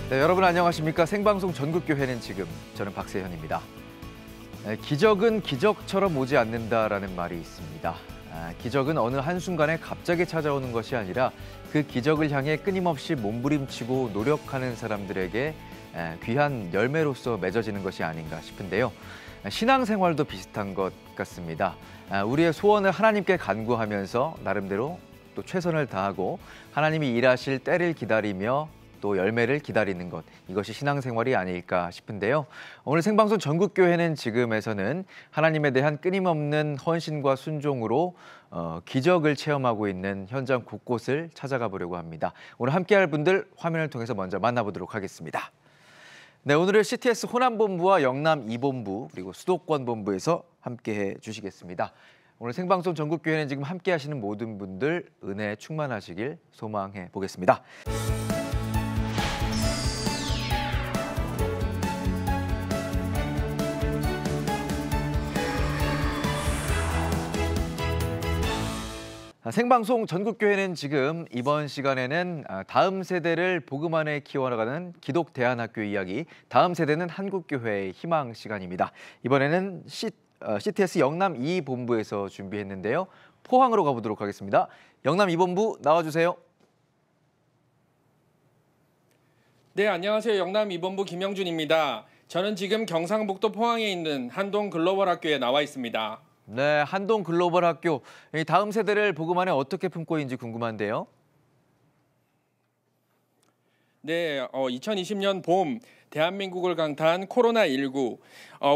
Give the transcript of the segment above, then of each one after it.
네, 여러분 안녕하십니까? 생방송 전국교회는 지금, 저는 박세현입니다. 기적은 기적처럼 오지 않는다라는 말이 있습니다. 기적은 어느 한순간에 갑자기 찾아오는 것이 아니라 그 기적을 향해 끊임없이 몸부림치고 노력하는 사람들에게 귀한 열매로서 맺어지는 것이 아닌가 싶은데요. 신앙생활도 비슷한 것 같습니다. 우리의 소원을 하나님께 간구하면서 나름대로 또 최선을 다하고 하나님이 일하실 때를 기다리며 또 열매를 기다리는 것, 이것이 신앙생활이 아닐까 싶은데요. 오늘 생방송 전국교회는 지금에서는 하나님에 대한 끊임없는 헌신과 순종으로 기적을 체험하고 있는 현장 곳곳을 찾아가 보려고 합니다. 오늘 함께할 분들 화면을 통해서 먼저 만나보도록 하겠습니다. 네, 오늘은 CTS 호남본부와 영남 2본부 그리고 수도권 본부에서 함께해 주시겠습니다. 오늘 생방송 전국교회는 지금 함께하시는 모든 분들 은혜 충만하시길 소망해 보겠습니다. 생방송 전국교회는 지금 이번 시간에는 다음 세대를 복음 안에 키워나가는 기독대안학교 이야기, 다음 세대는 한국교회의 희망 시간입니다. 이번에는 CTS 영남 2본부에서 준비했는데요. 포항으로 가보도록 하겠습니다. 영남 2본부 나와주세요. 네, 안녕하세요. 영남 2본부 김영준입니다. 저는 지금 경상북도 포항에 있는 한동 글로벌 학교에 나와 있습니다. 네, 한동 글로벌 학교. 다음 세대를 복음 안에 어떻게 품고 있는지 궁금한데요. 네, 2020년 봄 대한민국을 강타한 코로나19.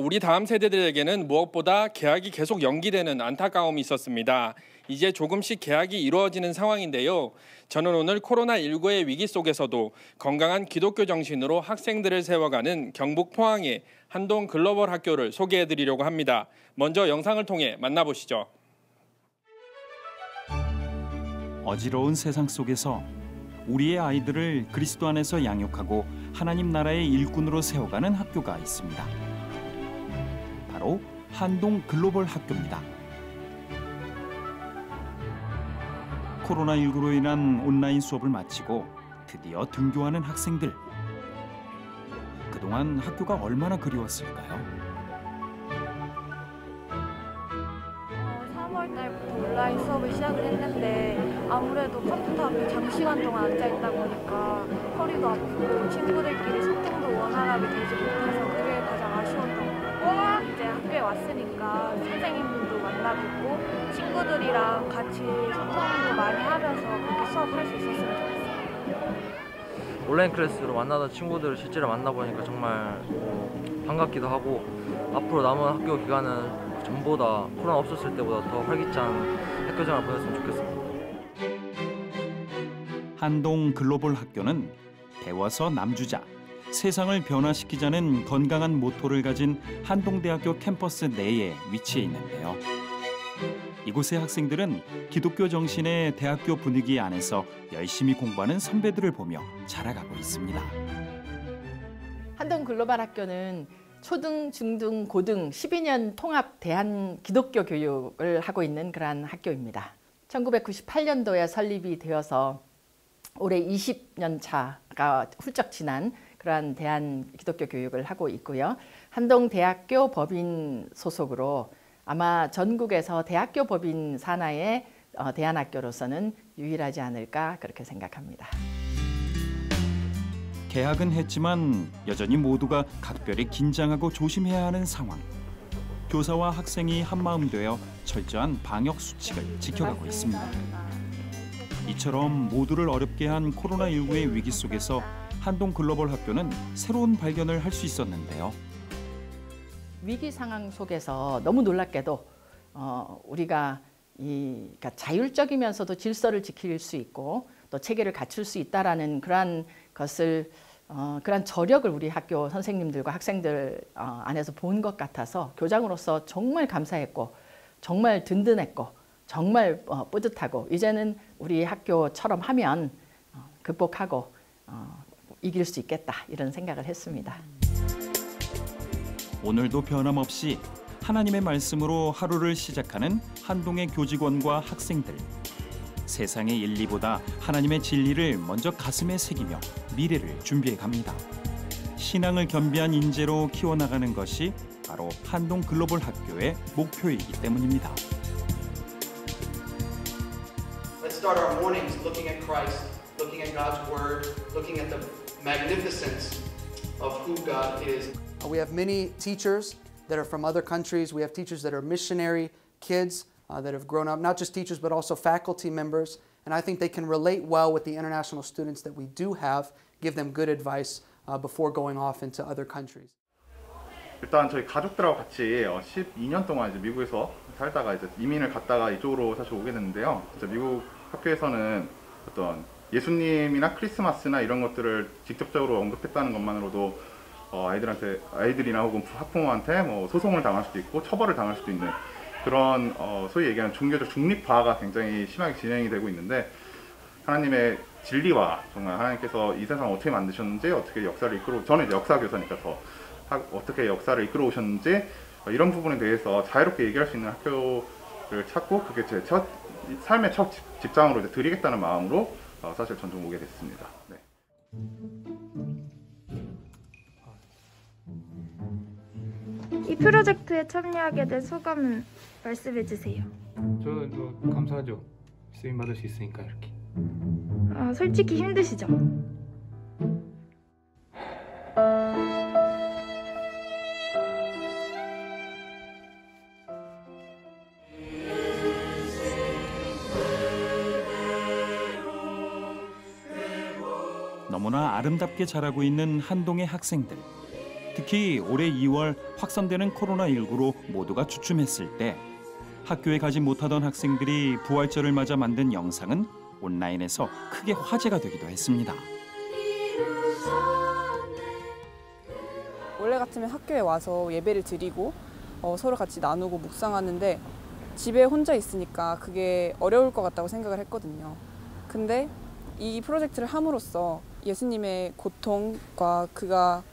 우리 다음 세대들에게는 무엇보다 개학이 계속 연기되는 안타까움이 있었습니다. 이제 조금씩 개학이 이루어지는 상황인데요. 저는 오늘 코로나19의 위기 속에서도 건강한 기독교 정신으로 학생들을 세워가는 경북 포항의 한동 글로벌 학교를 소개해드리려고 합니다. 먼저 영상을 통해 만나보시죠. 어지러운 세상 속에서 우리의 아이들을 그리스도 안에서 양육하고 하나님 나라의 일꾼으로 세워가는 학교가 있습니다. 바로 한동 글로벌 학교입니다. 코로나19로 인한 온라인 수업을 마치고 드디어 등교하는 학생들. 그동안 학교가 얼마나 그리웠을까요? 3월 달부터 온라인 수업을 시작을 했는데 아무래도 컴퓨터 앞에 장시간 동안 앉아있다 보니까 허리도 아프고 친구들끼리 소통도 원활하게 되지 못해서 그게 가장 아쉬웠던 것 같아요. 이제 학교에 왔으니까 선생님들도 만나뵙고 친구들이랑 같이 소통도 많이 하면서 그렇게 수업할 수 있었으면 좋겠어요. 온라인 클래스로 만나던 친구들을 실제로 만나보니까 정말 반갑기도 하고 앞으로 남은 학교 기간은 전보다 코로나 없었을 때보다 더 활기찬 학교생활을 보냈으면 좋겠습니다. 한동 글로벌 학교는 배워서 남주자, 세상을 변화시키자는 건강한 모토를 가진 한동대학교 캠퍼스 내에 위치해 있는데요. 이곳의 학생들은 기독교 정신의 대학교 분위기 안에서 열심히 공부하는 선배들을 보며 자라가고 있습니다. 한동 글로벌 학교는 초등, 중등, 고등 12년 통합 대한 기독교 교육을 하고 있는 그러한 학교입니다. 1998년도에 설립이 되어서 올해 20년 차가 훌쩍 지난 그러한 대한 기독교 교육을 하고 있고요. 한동대학교 법인 소속으로 아마 전국에서 대학교 법인 산하의 대안학교로서는 유일하지 않을까 그렇게 생각합니다. 개학은 했지만 여전히 모두가 각별히 긴장하고 조심해야 하는 상황. 교사와 학생이 한마음 되어 철저한 방역 수칙을 지켜가고 있습니다. 이처럼 모두를 어렵게 한 코로나19의 위기 속에서 한동 글로벌 학교는 새로운 발견을 할 수 있었는데요. 위기 상황 속에서 너무 놀랍게도 우리가 그러니까 자율적이면서도 질서를 지킬 수 있고 또 체계를 갖출 수 있다라는 그러한 것을 그러한 저력을 우리 학교 선생님들과 학생들 안에서 본 것 같아서 교장으로서 정말 감사했고 정말 든든했고 정말 뿌듯하고 이제는 우리 학교처럼 하면 극복하고 이길 수 있겠다 이런 생각을 했습니다. 오늘도 변함없이 하나님의 말씀으로 하루를 시작하는 한동의 교직원과 학생들. 세상의 진리보다 하나님의 진리를 먼저 가슴에 새기며 미래를 준비해 갑니다. 신앙을 겸비한 인재로 키워나가는 것이 바로 한동 글로벌 학교의 목표이기 때문입니다. Let's start our mornings looking at Christ, looking at God's Word, looking at the magnificence of who God is. We have many teachers that are from other countries. We have teachers that are missionary kids that have grown up, not just teachers but also faculty members. And I think they can relate well with the international students that we do have, give them good advice before going off into other countries. 일단 저희 가족들하고 같이 12년 동안 이제 미국에서 살다가 이제 이민을 갔다가 이쪽으로 사실 오게 됐는데요. 미국 학교에서는 어떤 예수님이나 크리스마스나 이런 것들을 직접적으로 언급했다는 것만으로도 아이들이나 혹은 학부모한테 뭐 소송을 당할 수도 있고 처벌을 당할 수도 있는 그런 소위 얘기하는 종교적 중립화가 굉장히 심하게 진행이 되고 있는데, 하나님의 진리와 정말 하나님께서 이 세상을 어떻게 만드셨는지, 어떻게 역사를 저는 이제 역사 교사니까 어떻게 역사를 이끌어 오셨는지 이런 부분에 대해서 자유롭게 얘기할 수 있는 학교를 찾고, 그게 제 삶의 첫 직장으로 이제 드리겠다는 마음으로 사실 전종 오게 됐습니다. 네. 이 프로젝트에 참여하게 된 소감은 말씀해 주세요. 저는 뭐 감사하죠. 쓰임 받을 수 있으니까 이렇게. 솔직히 힘드시죠? 너무나 아름답게 자라고 있는 한동의 학생들. 특히 올해 2월 확산되는 코로나19로 모두가 주춤했을 때 학교에 가지 못하던 학생들이 부활절을 맞아 만든 영상은 온라인에서 크게 화제가 되기도 했습니다. 원래 같으면 학교에 와서 예배를 드리고 서로 같이 나누고 묵상하는데 집에 혼자 있으니까 그게 어려울 것 같다고 생각을 했거든요. 근데 이 프로젝트를 함으로써 예수님의 고통과 그가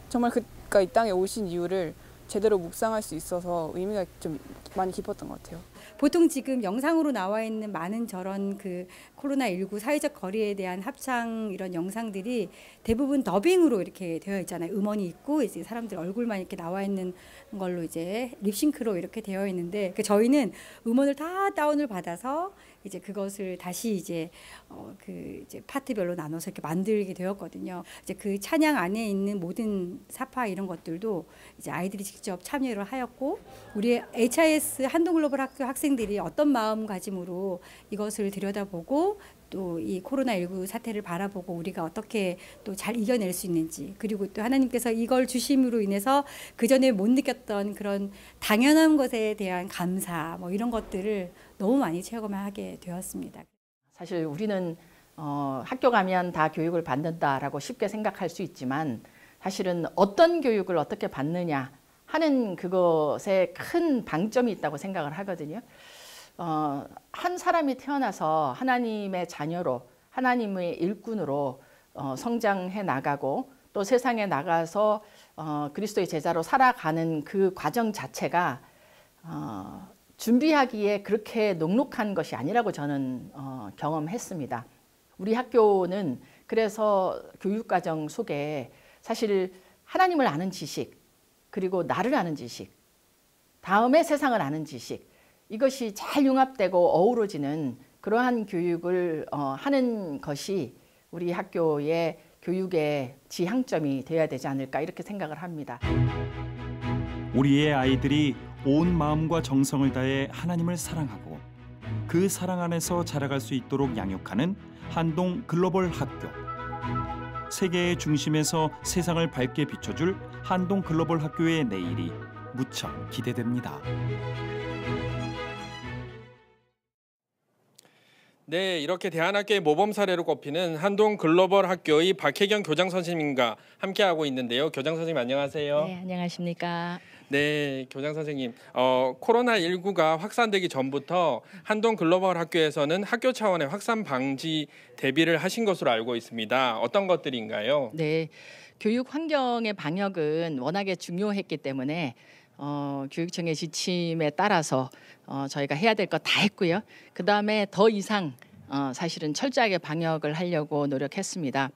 정말 그가 이 땅에 오신 이유를 제대로 묵상할 수 있어서 의미가 좀 많이 깊었던 것 같아요. 보통 지금 영상으로 나와 있는 많은 저런 그 코로나19 사회적 거리에 대한 합창 이런 영상들이 대부분 더빙으로 이렇게 되어 있잖아요. 음원이 있고 이제 사람들 얼굴만 이렇게 나와 있는 걸로 이제 립싱크로 이렇게 되어 있는데 저희는 음원을 다 다운을 받아서 이제 그것을 다시 이제 이제 파트별로 나눠서 이렇게 만들게 되었거든요. 이제 그 찬양 안에 있는 모든 사파 이런 것들도 이제 아이들이 직접 참여를 하였고, 우리 HIS 한동글로벌 학교 학생들이 어떤 마음가짐으로 이것을 들여다보고 또 이 코로나19 사태를 바라보고 우리가 어떻게 또 잘 이겨낼 수 있는지, 그리고 또 하나님께서 이걸 주심으로 인해서 그전에 못 느꼈던 그런 당연한 것에 대한 감사 뭐 이런 것들을 너무 많이 체험하게 되었습니다. 사실 우리는 학교 가면 다 교육을 받는다라고 쉽게 생각할 수 있지만 사실은 어떤 교육을 어떻게 받느냐 하는 그것에 큰 방점이 있다고 생각을 하거든요. 한 사람이 태어나서 하나님의 자녀로, 하나님의 일꾼으로 성장해 나가고 또 세상에 나가서 그리스도의 제자로 살아가는 그 과정 자체가 준비하기에 그렇게 녹록한 것이 아니라고 저는 경험했습니다. 우리 학교는 그래서 교육과정 속에 사실 하나님을 아는 지식, 그리고 나를 아는 지식, 다음에 세상을 아는 지식, 이것이 잘 융합되고 어우러지는 그러한 교육을 하는 것이 우리 학교의 교육의 지향점이 되어야 되지 않을까 이렇게 생각을 합니다. 우리의 아이들이 온 마음과 정성을 다해 하나님을 사랑하고 그 사랑 안에서 자라갈 수 있도록 양육하는 한동 글로벌 학교. 세계의 중심에서 세상을 밝게 비춰줄 한동 글로벌 학교의 내일이 무척 기대됩니다. 네, 이렇게 대한학교의 모범 사례로 꼽히는 한동 글로벌 학교의 박혜경 교장 선생님과 함께하고 있는데요. 교장 선생님 안녕하세요. 네, 안녕하십니까. 네, 교장 선생님. 코로나19가 확산되기 전부터 한동 글로벌 학교에서는 학교 차원의 확산 방지 대비를 하신 것으로 알고 있습니다. 어떤 것들인가요? 네, 교육 환경의 방역은 워낙에 중요했기 때문에 교육청의 지침에 따라서 저희가 해야 될 거 다 했고요. 그 다음에 더 이상 사실은 철저하게 방역을 하려고 노력했습니다.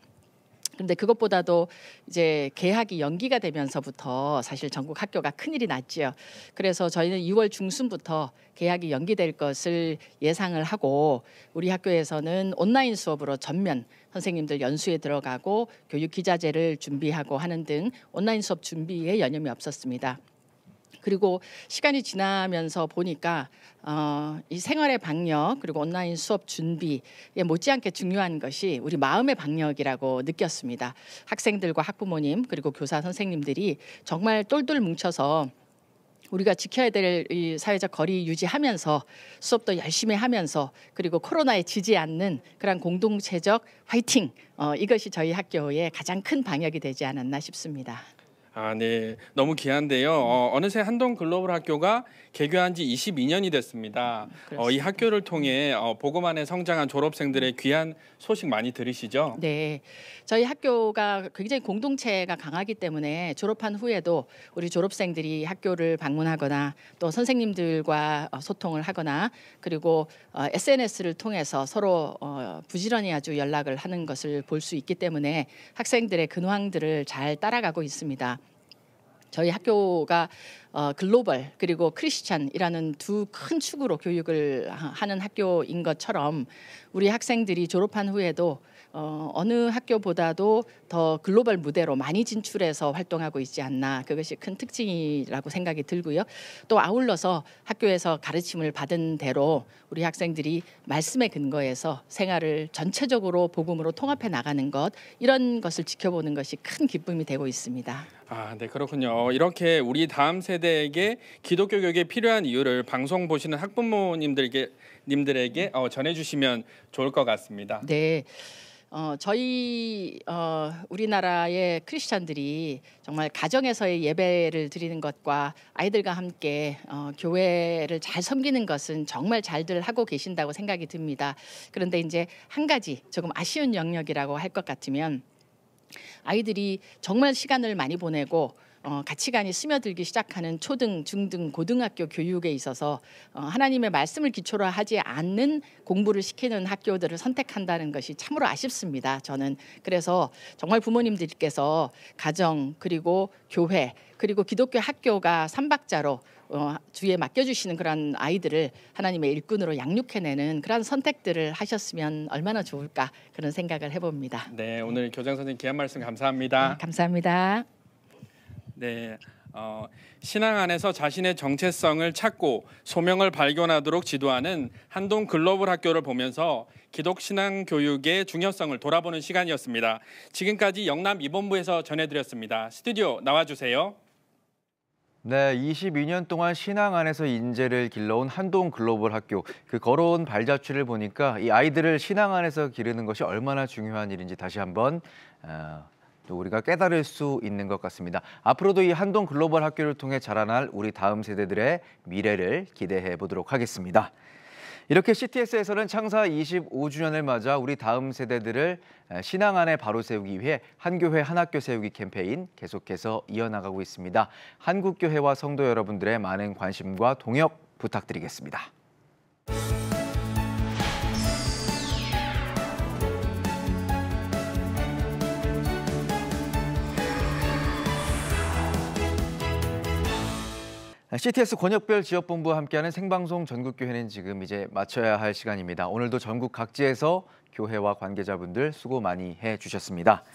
그런데 그것보다도 이제 개학이 연기가 되면서부터 사실 전국 학교가 큰일이 났지요. 그래서 저희는 2월 중순부터 개학이 연기될 것을 예상을 하고 우리 학교에서는 온라인 수업으로 전면 선생님들 연수에 들어가고 교육 기자재를 준비하고 하는 등 온라인 수업 준비에 여념이 없었습니다. 그리고 시간이 지나면서 보니까 이 생활의 방역 그리고 온라인 수업 준비에 못지않게 중요한 것이 우리 마음의 방역이라고 느꼈습니다. 학생들과 학부모님 그리고 교사 선생님들이 정말 똘똘 뭉쳐서 우리가 지켜야 될 이 사회적 거리 유지하면서 수업도 열심히 하면서 그리고 코로나에 지지 않는 그런 공동체적 화이팅 이것이 저희 학교의 가장 큰 방역이 되지 않았나 싶습니다. 네. 너무 귀한데요. 어느새 한동 글로벌 학교가 개교한 지 22년이 됐습니다. 이 학교를 통해 보고만에 성장한 졸업생들의 귀한 소식 많이 들으시죠? 네. 저희 학교가 굉장히 공동체가 강하기 때문에 졸업한 후에도 우리 졸업생들이 학교를 방문하거나 또 선생님들과 소통을 하거나 그리고 SNS를 통해서 서로 부지런히 아주 연락을 하는 것을 볼 수 있기 때문에 학생들의 근황들을 잘 따라가고 있습니다. 저희 학교가 글로벌 그리고 크리스찬이라는 두 큰 축으로 교육을 하는 학교인 것처럼 우리 학생들이 졸업한 후에도 어느 학교보다도 더 글로벌 무대로 많이 진출해서 활동하고 있지 않나 그것이 큰 특징이라고 생각이 들고요. 또 아울러서 학교에서 가르침을 받은 대로 우리 학생들이 말씀에 근거해서 생활을 전체적으로 복음으로 통합해 나가는 것 이런 것을 지켜보는 것이 큰 기쁨이 되고 있습니다. 네, 그렇군요. 이렇게 우리 다음 세대에게 기독교 교육에 필요한 이유를 방송 보시는 학부모님들에게 전해주시면 좋을 것 같습니다. 네. 저희 우리나라의 크리스찬들이 정말 가정에서의 예배를 드리는 것과 아이들과 함께 교회를 잘 섬기는 것은 정말 잘들 하고 계신다고 생각이 듭니다. 그런데 이제 한 가지 조금 아쉬운 영역이라고 할 것 같으면 아이들이 정말 시간을 많이 보내고 가치관이 스며들기 시작하는 초등, 중등, 고등학교 교육에 있어서 하나님의 말씀을 기초로 하지 않는 공부를 시키는 학교들을 선택한다는 것이 참으로 아쉽습니다. 저는 그래서 정말 부모님들께서 가정 그리고 교회 그리고 기독교 학교가 삼박자로 주위에 맡겨주시는 그런 아이들을 하나님의 일꾼으로 양육해내는 그런 선택들을 하셨으면 얼마나 좋을까 그런 생각을 해봅니다. 네, 오늘 교장 선생님 귀한 말씀 감사합니다. 네, 감사합니다. 네, 신앙 안에서 자신의 정체성을 찾고 소명을 발견하도록 지도하는 한동 글로벌 학교를 보면서 기독 신앙 교육의 중요성을 돌아보는 시간이었습니다. 지금까지 영남 이본부에서 전해드렸습니다. 스튜디오 나와주세요. 네, 22년 동안 신앙 안에서 인재를 길러온 한동 글로벌 학교. 그 걸어온 발자취를 보니까 이 아이들을 신앙 안에서 기르는 것이 얼마나 중요한 일인지 다시 한번 또 우리가 깨달을 수 있는 것 같습니다. 앞으로도 이 한동 글로벌 학교를 통해 자라날 우리 다음 세대들의 미래를 기대해 보도록 하겠습니다. 이렇게 CTS에서는 창사 25주년을 맞아 우리 다음 세대들을 신앙 안에 바로 세우기 위해 한 교회 한 학교 세우기 캠페인 계속해서 이어나가고 있습니다. 한국교회와 성도 여러분들의 많은 관심과 동역 부탁드리겠습니다. CTS 권역별 지역본부와 함께하는 생방송 전국교회는 지금 이제 마쳐야 할 시간입니다. 오늘도 전국 각지에서 교회와 관계자분들 수고 많이 해주셨습니다.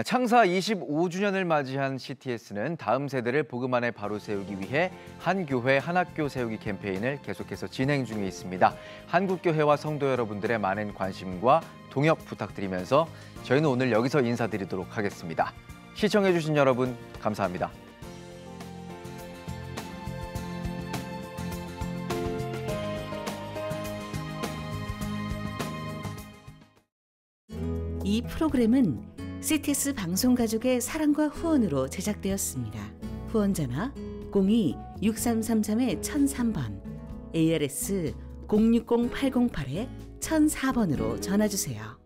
창사 25주년을 맞이한 CTS는 다음 세대를 복음 안에 바로 세우기 위해 한 교회 한 학교 세우기 캠페인을 계속해서 진행 중에 있습니다. 한국교회와 성도 여러분들의 많은 관심과 동역 부탁드리면서 저희는 오늘 여기서 인사드리도록 하겠습니다. 시청해주신 여러분 감사합니다. 이 프로그램은 CTS 방송가족의 사랑과 후원으로 제작되었습니다. 후원전화 02-6333-1003번, ARS 060-808-1004번으로 전화주세요.